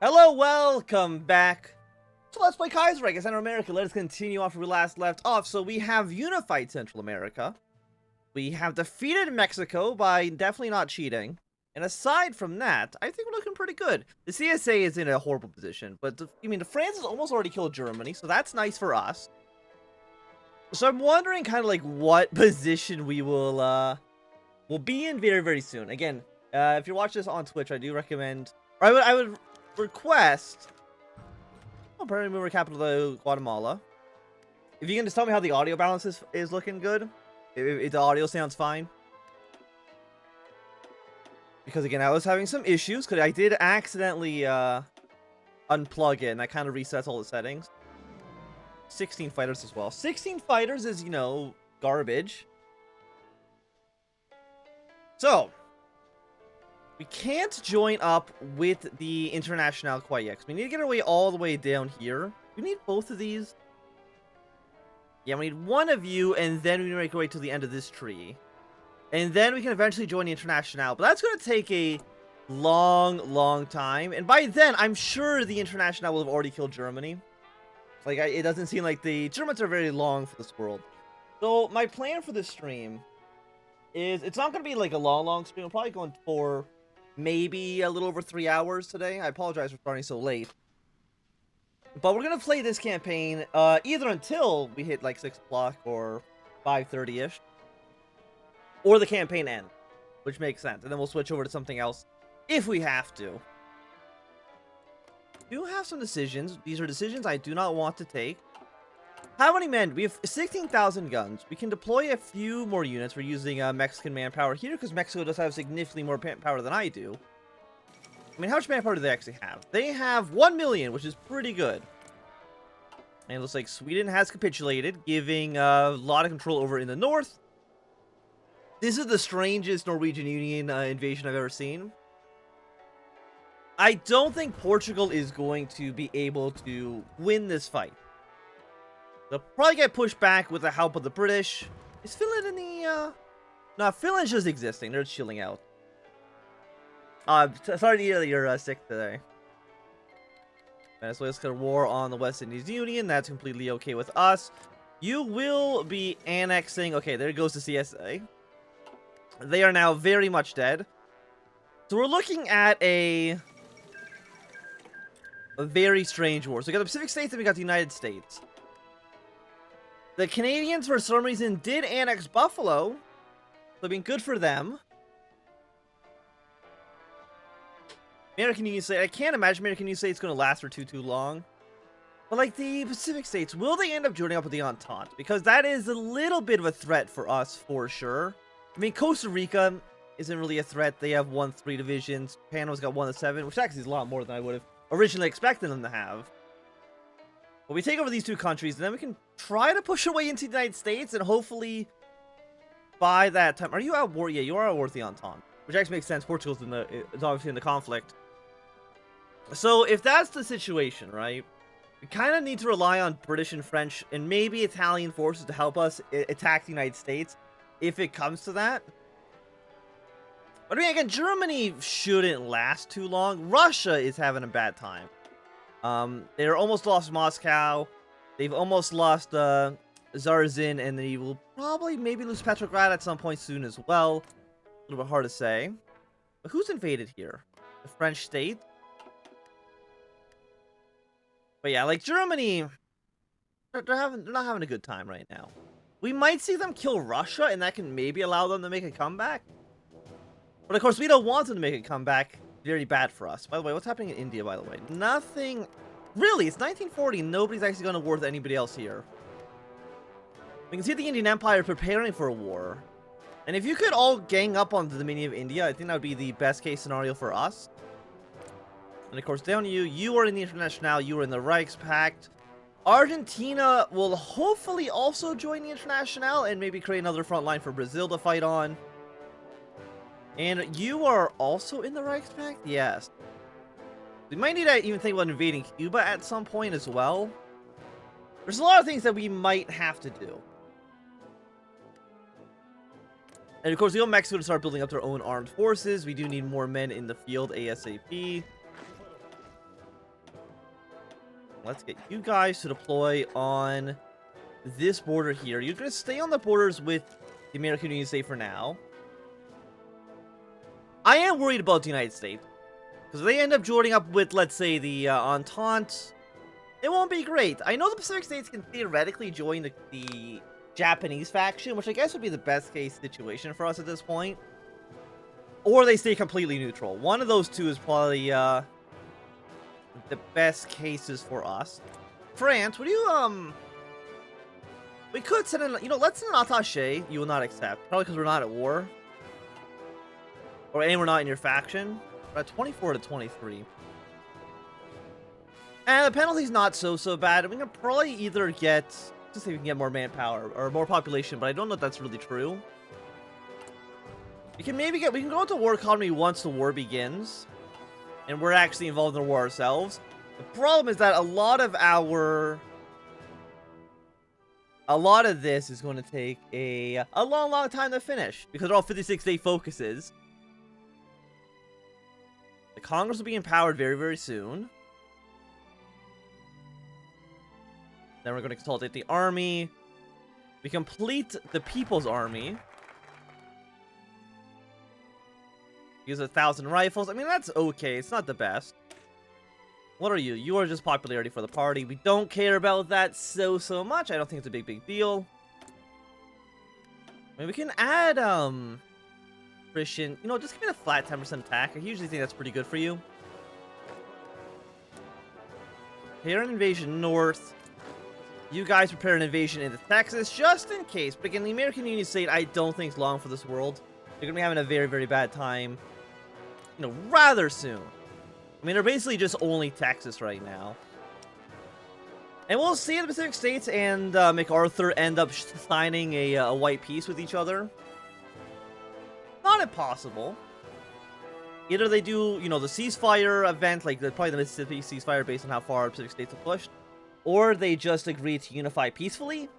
Hello, welcome back to Let's Play Kaiserreich at CentroAmérica. Let us continue off where we last left off. So we have unified Central America. We have defeated Mexico by definitely not cheating. And aside from that, I think we're looking pretty good. The CSA is in a horrible position, but the France has almost already killed Germany, so that's nice for us. So I'm wondering kind of like what position we will be in very, very soon. Again, if you're watching this on Twitch, I do recommend, or I would request. Oh, apparently we were capital of Guatemala. If you can just tell me how the audio balance is looking good. If the audio sounds fine. Because again, I was having some issues because I did accidentally unplug it, and that kind of resets all the settings. 16 fighters as well. 16 fighters is, you know, garbage. So we can't join up with the International quite yet. We need to get our way all the way down here. We need both of these. Yeah, we need one of you, and then we need to make our way to the end of this tree. And then we can eventually join the International. But that's going to take a long, long time. And by then, I'm sure the International will have already killed Germany. Like, it doesn't seem like the Germans are very long for this world. So, my plan for this stream is, it's not going to be like a long stream. I'm probably going for maybe a little over 3 hours today. I apologize for starting so late. But we're going to play this campaign either until we hit like 6 o'clock or 5:30-ish. Or the campaign ends, which makes sense. And then we'll switch over to something else if we have to. We do have some decisions. These are decisions I do not want to take. How many men? We have 16,000 guns. We can deploy a few more units. We're using Mexican manpower here because Mexico does have significantly more manpower than I do. I mean, how much manpower do they actually have? They have 1 million, which is pretty good. And it looks like Sweden has capitulated, giving a lot of control over in the north. This is the strangest Norwegian Union invasion I've ever seen. I don't think Portugal is going to be able to win this fight. They'll probably get pushed back with the help of the British. Is Finland in the, No, Finland's just existing. They're chilling out. Sorry to hear that you're sick today. Venezuela's got a war on the West Indies Union. That's completely okay with us. You will be annexing... Okay, there goes the CSA. They are now very much dead. So we're looking at a very strange war. So we got the Pacific States and we got the United States. The Canadians, for some reason, did annex Buffalo. So, I mean, good for them. American Union State. I can't imagine American Union State's going to last for too long. But, like, the Pacific States, will they end up joining up with the Entente? Because that is a little bit of a threat for us, for sure. I mean, Costa Rica isn't really a threat. They have 1 of 3 divisions. Panama's got 1 of 7, which actually is a lot more than I would have originally expected them to have. But we take over these 2 countries, and then we can try to push our way into the United States, and hopefully, by that time... Are you at war? Yeah, you are at war with the Entente. Which actually makes sense. Portugal's is obviously in the conflict. So, if that's the situation, right? We kind of need to rely on British and French, and maybe Italian forces to help us attack the United States, if it comes to that. But I mean, again, Germany shouldn't last too long. Russia is having a bad time. They're almost lost Moscow. They've almost lost Zarzin, and they will probably maybe lose Petrograd at some point soon as well. A little bit hard to say. But who's invaded here? The French state? But yeah, like Germany, they're not having a good time right now. We might see them kill Russia, and that can maybe allow them to make a comeback. But of course, we don't want them to make a comeback. Very bad for us. By the way, what's happening in India, by the way? Nothing. Really, it's 1940. Nobody's actually going to war with anybody else here. We can see the Indian Empire preparing for a war. And if you could all gang up on the Dominion of India, I think that would be the best case scenario for us. And of course, down you are in the International, you are in the Reichspakt. Argentina will hopefully also join the International and maybe create another front line for Brazil to fight on. And you are also in the Reichspakt? Yes. We might need to even think about invading Cuba at some point as well. There's a lot of things that we might have to do. And of course, we want Mexico to start building up their own armed forces. We do need more men in the field ASAP. Let's get you guys to deploy on this border here. You're going to stay on the borders with the American Union State for now. I am worried about the United States. Because if they end up joining up with, let's say, the Entente, it won't be great. I know the Pacific States can theoretically join the Japanese faction, which I guess would be the best case situation for us at this point. Or they stay completely neutral. One of those two is probably the best cases for us. France, would you, we could send in, let's send an attaché you will not accept. Probably because we're not at war. Or we're not in your faction. We're at 24 to 23. And the penalty's not so bad. We can probably either get, just see if we can get more manpower or more population, but I don't know if that's really true. We can go into war economy once the war begins, and we're actually involved in the war ourselves. The problem is that a lot of this is going to take a long time to finish because they're all 56-day focuses. The Congress will be empowered very soon. Then we're going to consolidate the army. We complete the People's Army. Use 1,000 rifles. I mean, that's okay. It's not the best. What are you? You are just popularity for the party. We don't care about that so much. I don't think it's a big deal. I mean, we can add, Christian. Just give me a flat 10% attack. I usually think that's pretty good for you. Prepare an invasion north. You guys prepare an invasion into Texas, just in case. But again, the American Union State, I don't think is long for this world. They're going to be having a very bad time, rather soon. I mean, they're basically just only Texas right now. And we'll see the Pacific States and MacArthur end up signing a white peace with each other. Not impossible. Either they do, the ceasefire event, like probably the Mississippi ceasefire based on how far the Pacific States have pushed. Or they just agree to unify peacefully.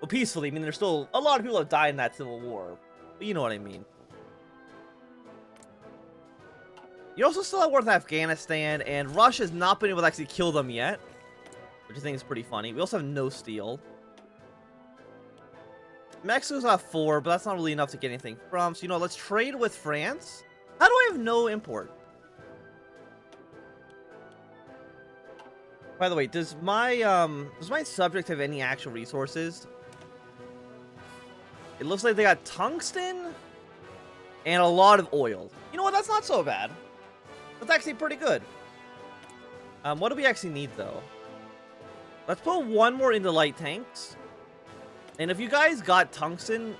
Well, peacefully, I mean, there's still a lot of people have died in that civil war. But you know what I mean. You're also still at war with Afghanistan, and Russia's not been able to actually kill them yet. Which I think is pretty funny. We also have no steel. Mexico's at 4, but that's not really enough to get anything from. So, let's trade with France. How do I have no import? By the way, does my subject have any actual resources? It looks like they got tungsten and a lot of oil. You know what? That's not so bad. That's actually pretty good. What do we actually need, though? Let's put one more into light tanks. And if you guys got tungsten,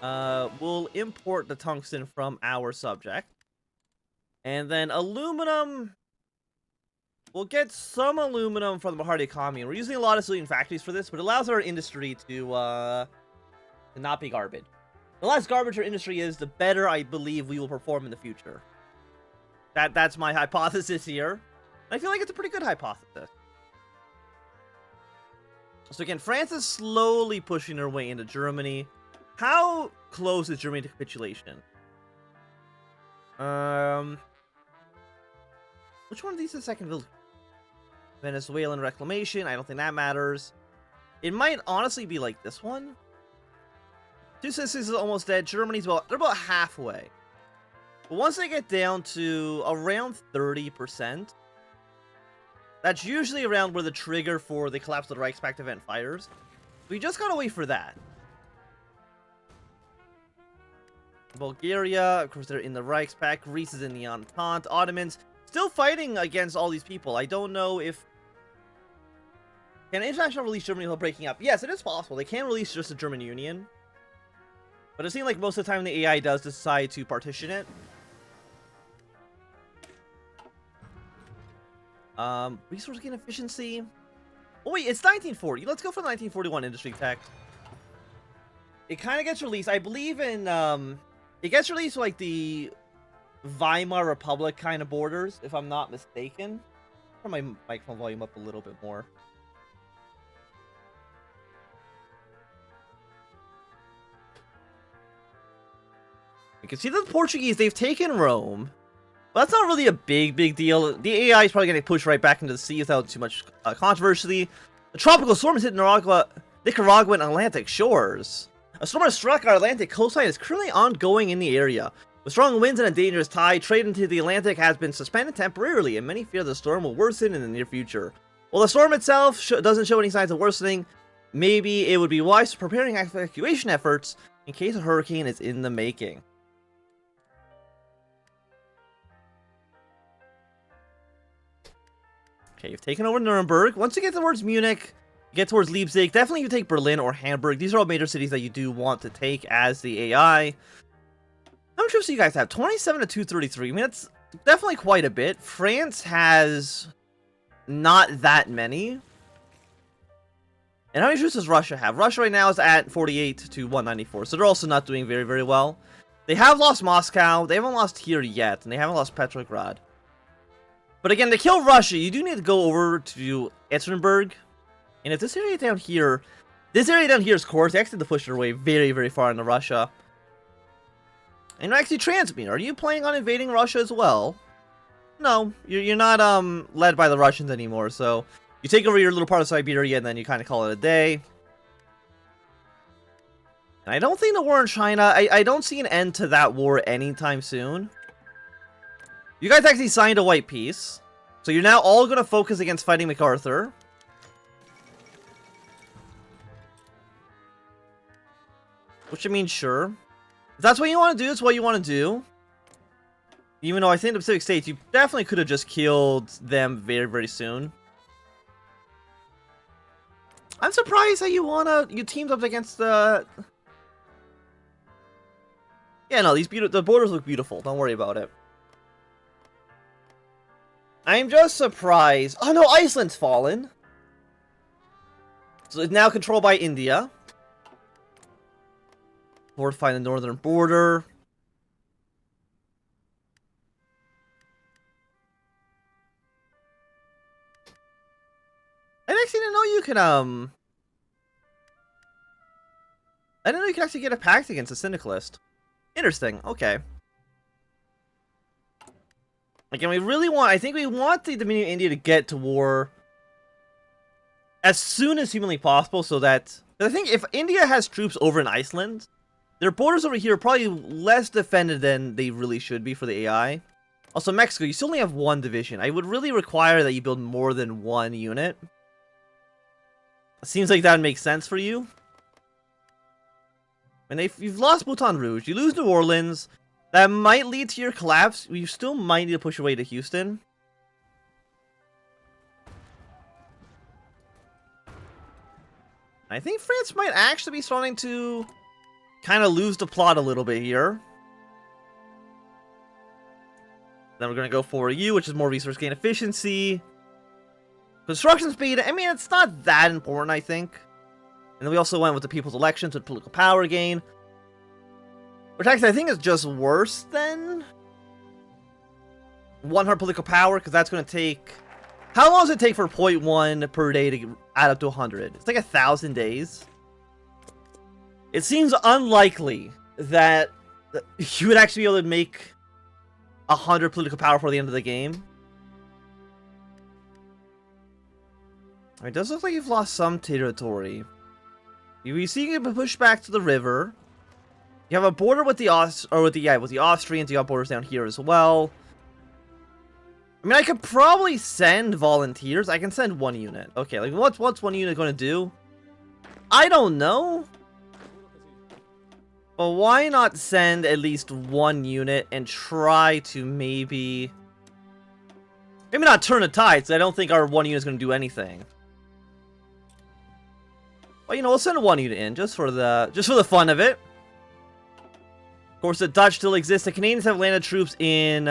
we'll import the tungsten from our subject. And then aluminum... We'll get some aluminum from the Hardy economy. We're using a lot of civilian factories for this, but it allows our industry to not be garbage. The less garbage our industry is, the better I believe we will perform in the future. That's my hypothesis here. I feel like it's a pretty good hypothesis. So again, France is slowly pushing their way into Germany. How close is Germany to capitulation? Which one of these is the second village? Venezuelan reclamation. I don't think that matters. It might honestly be like this one. Two Sicilies is almost dead. Germany's they're about halfway. But once they get down to around 30%, that's usually around where the trigger for the collapse of the Reichspakt event fires. We just gotta wait for that. Bulgaria, of course, they're in the Reichspakt. Greece is in the Entente. Ottomans still fighting against all these people. I don't know if... Can international release Germany while breaking up? Yes, it is possible. They can release just the German Union. But it seems like most of the time the AI does decide to partition it. Resource gain efficiency. Oh wait, it's 1940. Let's go for the 1941 industry tech. It kind of gets released. I believe in, it gets released like the Weimar Republic kind of borders, if I'm not mistaken. Turn my microphone volume up a little bit more. You can see that the Portuguese, they've taken Rome. But that's not really a big deal. The AI is probably going to push right back into the sea without too much controversy. The tropical storm has hit Nicaragua and Atlantic shores. A storm has struck our Atlantic coastline and is currently ongoing in the area. With strong winds and a dangerous tide, trade into the Atlantic has been suspended temporarily, and many fear the storm will worsen in the near future. While the storm itself doesn't show any signs of worsening, maybe it would be wise to preparing evacuation efforts in case a hurricane is in the making. Okay, you've taken over Nuremberg. Once you get towards Munich, you get towards Leipzig, definitely you take Berlin or Hamburg. These are all major cities that you do want to take as the AI. How many troops do you guys have? 27 to 233. I mean, that's definitely quite a bit. France has not that many. And how many troops does Russia have? Russia right now is at 48 to 194, so they're also not doing very well. They have lost Moscow, they haven't lost here yet, and they haven't lost Petrograd. But again, to kill Russia, you do need to go over to Etternberg. And if this area down here is course, they actually have to push their way very far into Russia. And actually, Transmir, are you planning on invading Russia as well? No, you're not led by the Russians anymore, so you take over your little part of Siberia and then you kind of call it a day. And I don't think the war in China, I don't see an end to that war anytime soon. You guys actually signed a white peace, so you're now all going to focus against fighting MacArthur. Which I mean, sure. If that's what you want to do, that's what you want to do. Even though I think the Pacific States, you definitely could have just killed them very soon. I'm surprised that you teamed up against the... Yeah, no, the borders look beautiful. Don't worry about it. I'm just surprised. Oh no, Iceland's fallen. So it's now controlled by India. Fortify the northern border. I actually didn't know you could I didn't know you could actually get a pact against a syndicalist. Interesting. Okay. Again, I think we want the Dominion of India to get to war as soon as humanly possible, so that... I think if India has troops over in Iceland, their borders over here are probably less defended than they really should be for the AI. Also, Mexico, you still only have one division. I would really require that you build more than one unit. Seems like that would make sense for you. And you've lost Baton Rouge, you lose New Orleans. That might lead to your collapse. You still might need to push your way to Houston. I think France might actually be starting to kind of lose the plot a little bit here. Then we're going to go for you, which is more resource gain efficiency. Construction speed, I mean, it's not that important, I think. And then we also went with the people's elections with political power gain. Which actually I think is just worse than 100 political power, because that's going to take... How long does it take for 0.1 per day to add up to 100? It's like 1,000 days. It seems unlikely that you would actually be able to make 100 political power for the end of the game. It does look like you've lost some territory. You see you can push back to the river. You have a border with the Austrians. You have borders down here as well. I mean, I could probably send volunteers. I can send one unit. Okay, like what's one unit going to do? I don't know. But why not send at least one unit and try to maybe not turn the tides. I don't think our one unit is going to do anything. But you know, we'll send one unit in just for the fun of it. Of course, the Dutch still exist. The Canadians have landed troops in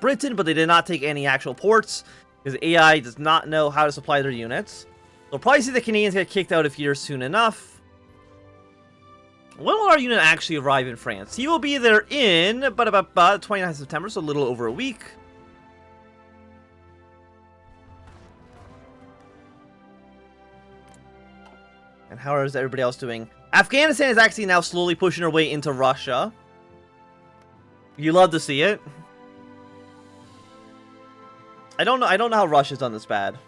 Britain, but they did not take any actual ports because AI does not know how to supply their units. We'll probably see the Canadians get kicked out of here soon enough. When will our unit actually arrive in France? He will be there in about 29th of September, so a little over a week. And how is everybody else doing? Afghanistan is actually now slowly pushing her way into Russia. You love to see it. I don't know how Russia's done this bad.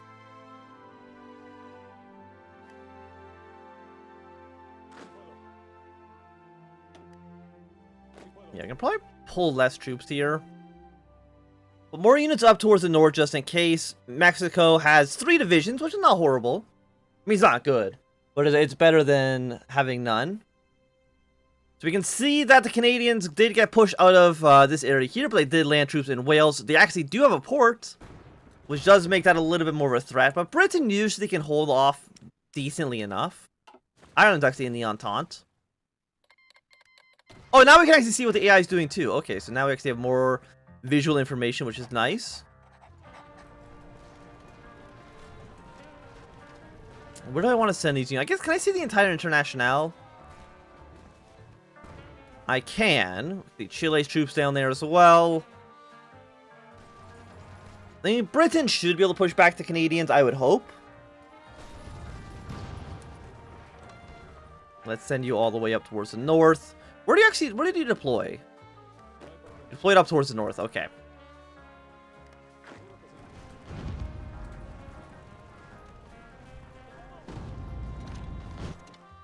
Yeah, I can probably pull less troops here. But more units up towards the north just in case. Mexico has 3 divisions, which is not horrible. I mean, it's not good, but it's better than having none. So we can see that the Canadians did get pushed out of this area here, but they did land troops in Wales. They actually do have a port, which does make that a little bit more of a threat. But Britain usually can hold off decently enough. Ireland's actually in the Entente. Oh, now we can actually see what the AI is doing too. Okay, so now we actually have more visual information, which is nice. Where do I want to send these? I guess, can I see the entire Internationale? I can. The Chile's troops down there as well. I mean, Britain should be able to push back the Canadians, I would hope. Let's send you all the way up towards the north. Where did you deploy? Deployed up towards the north, okay.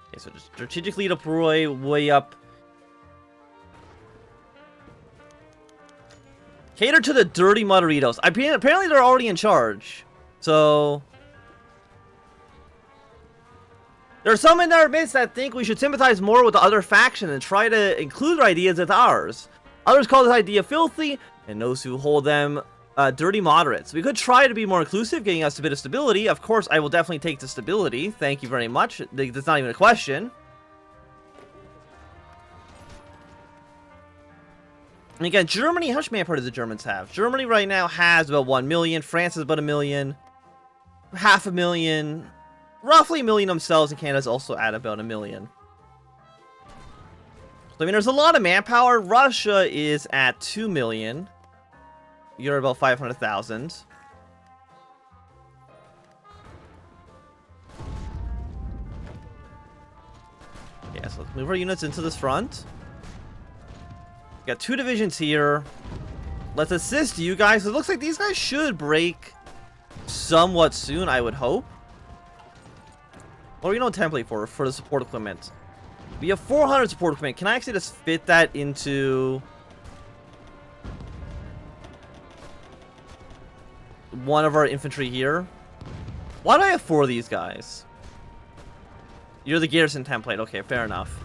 Okay, so just strategically deploy way up. Cater to the dirty Moderitos. Apparently they're already in charge. So there are some in our midst that think we should sympathize more with the other faction and try to include their ideas with ours. Others call this idea filthy, and those who hold them dirty moderates. We could try to be more inclusive, getting us a bit of stability. Of course, I will definitely take the stability. Thank you very much. That's not even a question. And again, Germany, how much manpower do the Germans have? Germany right now has about 1 million. France has about 1 million. 500,000. Roughly 1 million themselves, and Canada's also at about 1 million. So, I mean, there's a lot of manpower. Russia is at 2 million. You're about 500,000. Yeah, so let's move our units into this front. We got 2 divisions here. Let's assist you guys. It looks like these guys should break somewhat soon, I would hope. What do we know template for the support equipment? We have 400 support equipment. Can I actually just fit that into one of our infantry here? Why do I have 4 of these guys? You're the garrison template. Okay, fair enough.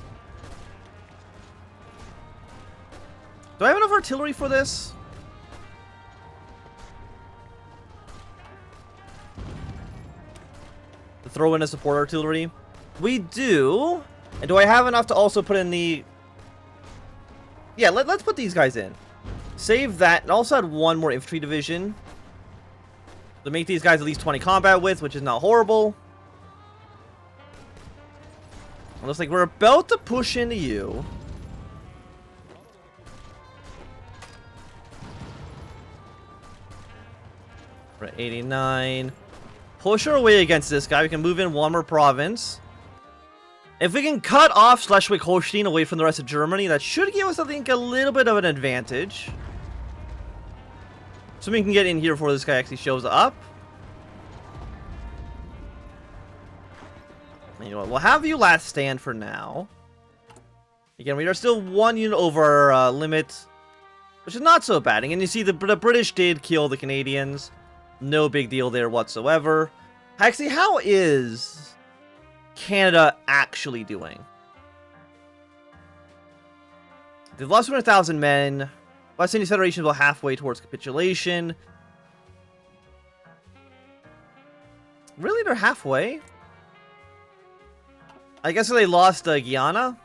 Do I have enough artillery for this? To throw in a support artillery? We do. And do I have enough to also put in the... Yeah, let's put these guys in. Save that, and also add 1 more infantry division. To make these guys at least 20 combat with, which is not horrible. It looks like we're about to push into you. We're at 89. Push our way against this guy. We can move in 1 more province. If we can cut off Schleswig-Holstein away from the rest of Germany, that should give us, I think, a little bit of an advantage. So we can get in here before this guy actually shows up. You know what? We'll have you last stand for now. Again, we are still 1 unit over our limit, which is not so bad. And you see the British did kill the Canadians. No big deal there whatsoever. Actually, how is Canada actually doing? They've lost 200,000 men. West Indies Federation is about halfway towards capitulation. Really? They're halfway? I guess they lost Guyana.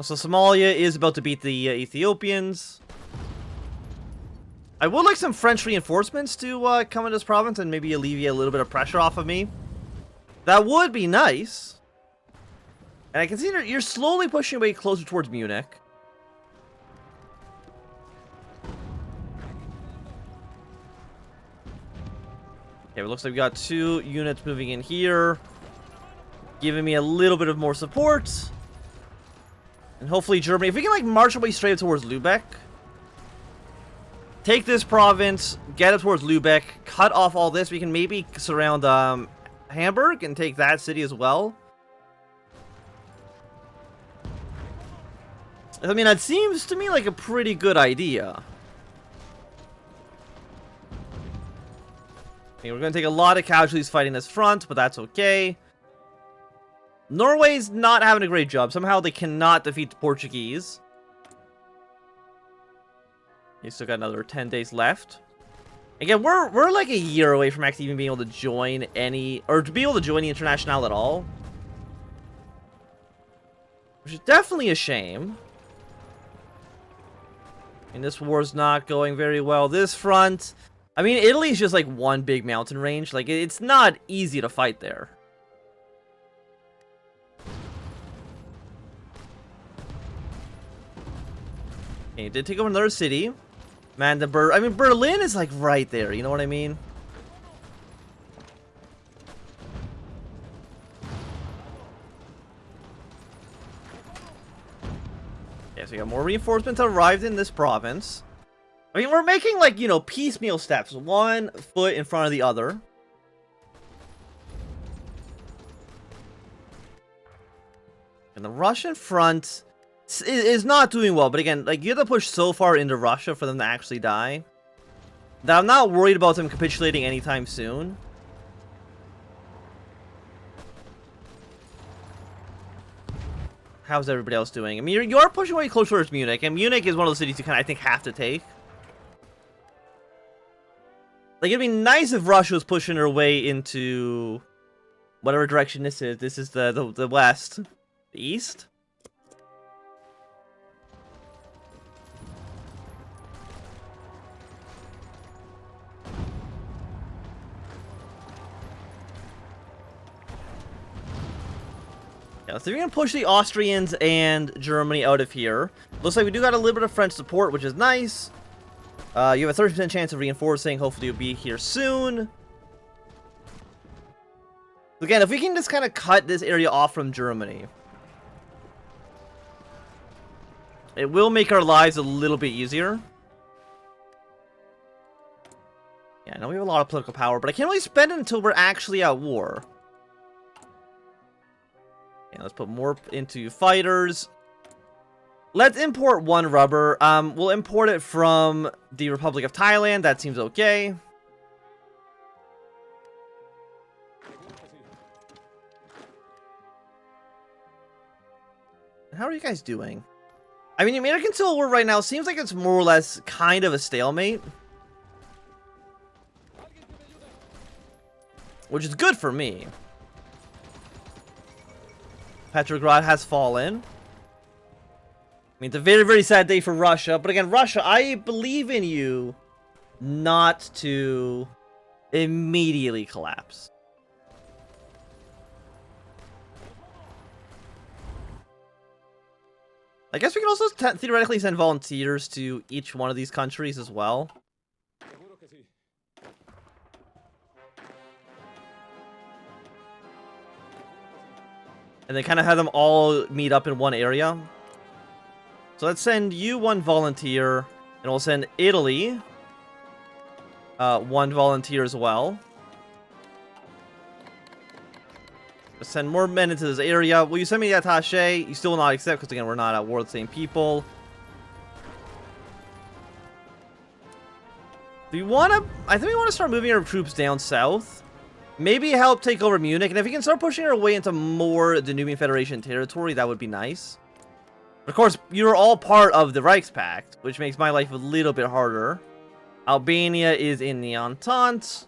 So Somalia is about to beat the Ethiopians. I would like some French reinforcements to come into this province and maybe alleviate a little bit of pressure off of me. That would be nice. And I can see that you're slowly pushing away closer towards Munich. Okay, it looks like we got 2 units moving in here, giving me a little bit of more support. And hopefully Germany, if we can like march our way straight towards Lübeck. take this province, get it towards Lubeck, cut off all this. We can maybe surround Hamburg and take that city as well. I mean, that seems to me like a pretty good idea. I mean, we're going to take a lot of casualties fighting this front, but that's okay. Norway's not having a great job. Somehow they cannot defeat the Portuguese. You still got another 10 days left. Again, we're like a year away from actually even being able to join any, or to be able to join the International at all. Which is definitely a shame. I mean, this war's not going very well. This front, I mean, Italy's just like one big mountain range. Like, it's not easy to fight there. Okay, did take over another city. Man, I mean, Berlin is like right there, you know what I mean? Yeah, so we got more reinforcements arrived in this province. I mean, we're making like, you know, piecemeal steps. One foot in front of the other. And the Russian front is not doing well, but again, like, you have to push so far into Russia for them to actually die that I'm not worried about them capitulating anytime soon. How's everybody else doing? I mean, you are pushing way closer towards Munich, and Munich is one of those cities you kind of, I think, have to take. Like, it'd be nice if Russia was pushing her way into whatever direction this is. This is the west. The east? Yeah, so we're going to push the Austrians and Germany out of here. Looks like we do got a little bit of French support, which is nice. You have a 30% chance of reinforcing. Hopefully you'll be here soon. Again, if we can just kind of cut this area off from Germany, it will make our lives a little bit easier. Yeah, I know we have a lot of political power, but I can't really spend it until we're actually at war. Yeah, let's put more into fighters. Let's import one rubber. We'll import it from the Republic of Thailand. That seems okay. How are you guys doing? I mean, the American Civil War right now seems like it's more or less kind of a stalemate. Which is good for me. Petrograd has fallen. I mean, it's a very, very sad day for Russia. But again, Russia, I believe in you not to immediately collapse. I guess we can also theoretically send volunteers to each one of these countries as well. And then kind of have them all meet up in one area. So let's send you one volunteer, and we'll send Italy one volunteer as well. Let's send more men into this area. Will you send me the attaché? You still will not accept, because again, we're not at war with the same people. Do we want to... I think we want to start moving our troops down south. Maybe help take over Munich, and if we can start pushing our way into more Danubian Federation territory, that would be nice. Of course, you're all part of the Reichspakt, which makes my life a little bit harder. Albania is in the Entente.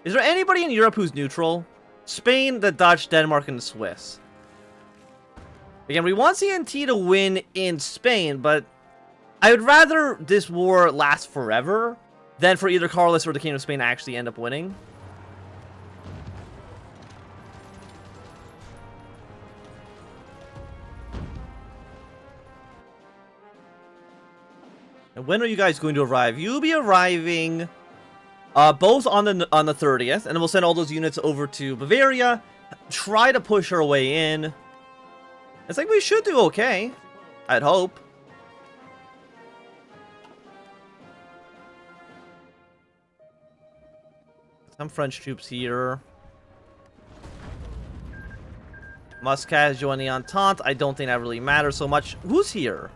Is there anybody in Europe who's neutral? Spain, the Dutch, Denmark, and the Swiss. Again, we want CNT to win in Spain, but I would rather this war last forever than for either Carlos or the King of Spain to actually end up winning. And when are you guys going to arrive? You'll be arriving both on the 30th, and then we'll send all those units over to Bavaria, try to push our way in. It's like we should do okay, I'd hope. Some French troops here. Muscat has joined the Entente. I don't think that really matters so much. Who's here?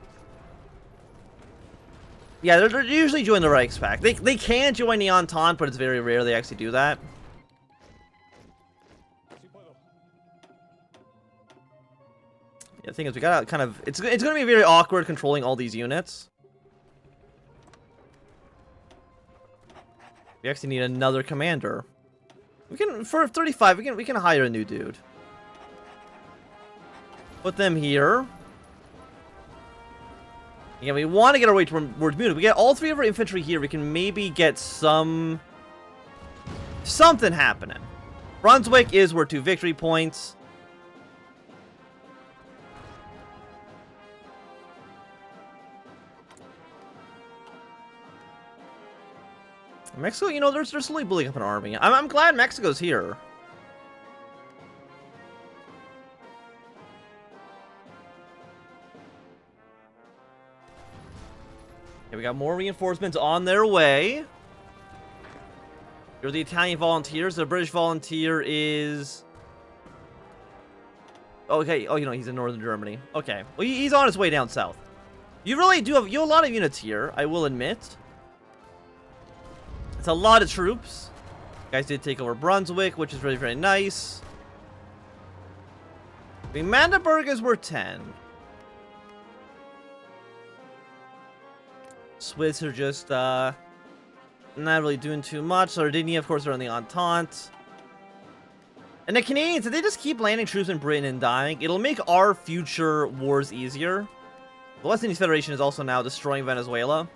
Yeah, they're usually joining the Reichspakt. They can join the Entente, but it's very rare they actually do that. Yeah, the thing is, we gotta kind of... It's gonna be very awkward controlling all these units. We actually need another commander. We can, for 35, we can hire a new dude. Put them here. Yeah, we want to get our way towards Munich. We get all 3 of our infantry here. We can maybe get something happening. Brunswick is worth 2 victory points. Mexico, you know, they're slowly building up an army. I'm glad Mexico's here. Okay, we got more reinforcements on their way. You're the Italian volunteers. The British volunteer is... Okay, oh, you know, he's in northern Germany. Okay, well, he's on his way down south. You really do have a lot of units here, I will admit. It's a lot of troops. You guys did take over Brunswick, which is really, very nice. I mean, Magdeburg is worth 10. Swiss are just, not really doing too much. Sardinia, of course, are on the Entente. And the Canadians, if they just keep landing troops in Britain and dying, it'll make our future wars easier. The West Indies Federation is also now destroying Venezuela.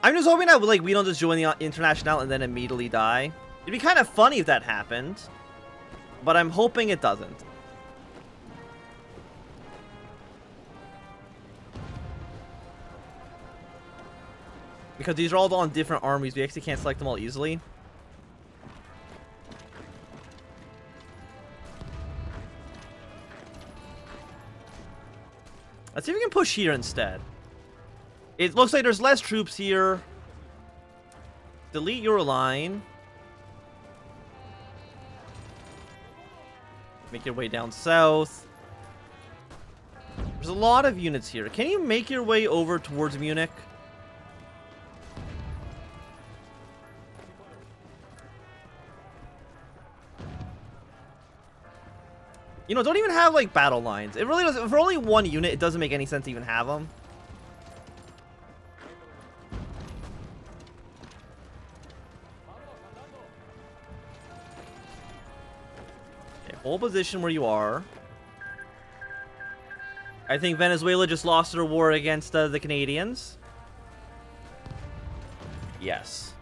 I'm just hoping that, like, we don't just join the International and then immediately die. It'd be kind of funny if that happened. But I'm hoping it doesn't. Because these are all on different armies. We actually can't select them all easily. Let's see if we can push here instead. It looks like there's less troops here. Delete your line. Make your way down south. There's a lot of units here. Can you make your way over towards Munich? You know, don't even have, like, battle lines. It really doesn't... For only one unit, it doesn't make any sense to even have them. Okay, hold position where you are. I think Venezuela just lost their war against the Canadians. Yes.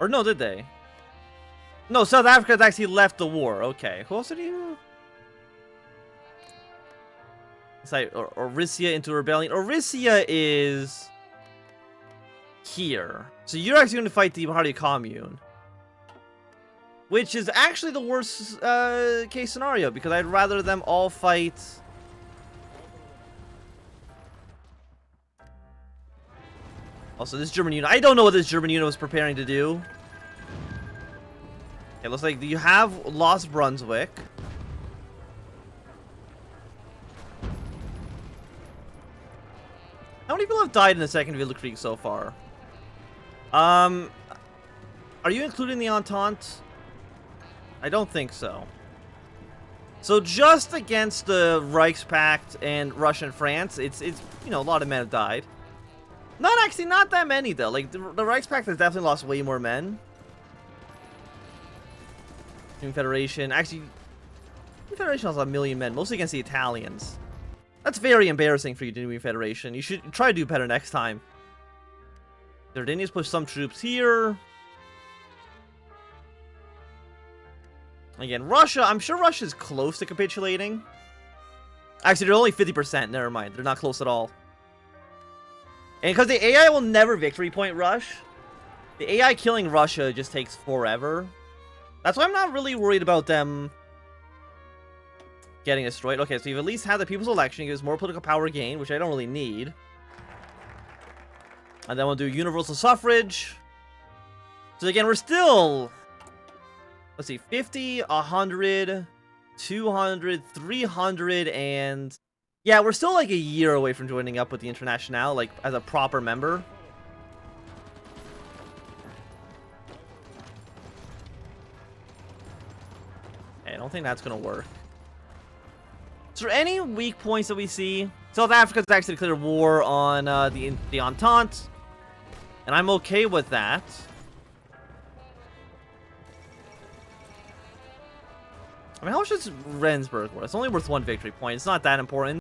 Or no, did they? No, South Africa's actually left the war. Okay. Who else did you... It's like Orisia into rebellion. Orisia is... here. So you're actually going to fight the Party Commune. Which is actually the worst case scenario, because I'd rather them all fight... Also, this German unit... I don't know what this German unit was preparing to do. It looks like you have lost Brunswick. How many people have died in the Second Weltkrieg so far? Are you including the Entente? I don't think so. So just against the Reichspakt and Russia and France, it's you know, a lot of men have died. Not that many though. Like the Reichspakt has definitely lost way more men. New Federation, actually, New Federation has 1 million men, mostly against the Italians. That's very embarrassing for you, New Federation. You should try to do better next time. Sardinia's pushed some troops here. Again, Russia, I'm sure Russia's close to capitulating. Actually, they're only 50%. Never mind, they're not close at all. And because the AI will never victory point rush, the AI killing Russia just takes forever. That's why I'm not really worried about them getting destroyed. Okay, so you've at least had the people's election. Gives more political power gain, which I don't really need. And then we'll do universal suffrage. So again, we're still, let's see, 50, 100, 200, 300, and yeah, we're still like a year away from joining up with the Internationale, like as a proper member. I don't think that's gonna work. Is there any weak points that we see? South Africa's actually declared war on the Entente, and I'm okay with that. I mean, how much is Rendsburg worth? It's only worth 1 victory point. It's not that important.